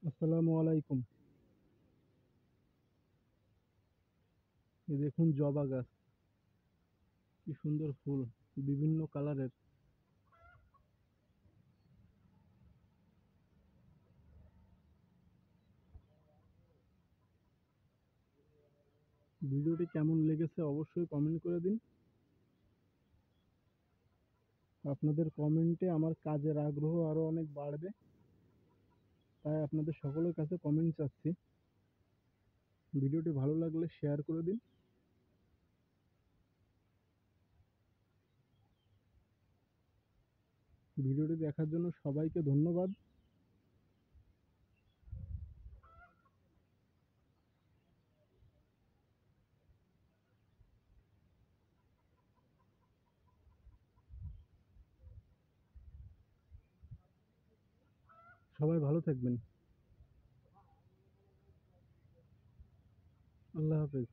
আসসালামু আলাইকুম। এই দেখুন জবা গাছ, কি সুন্দর ফুল, বিভিন্ন কালারের। ভিডিওটি কেমন লেগেছে অবশ্যই কমেন্ট করে দিন। আপনাদের কমেন্টে আমার কাজের আগ্রহ আরো অনেক বাড়বে, তাই আপনাদের সকলের কাছে কমেন্ট চাচ্ছি। ভিডিওটি ভালো লাগলে শেয়ার করে দিন। ভিডিওটি দেখার জন্য সবাইকে ধন্যবাদ। সবাই ভালো থাকবেন। আল্লাহ হাফেজ।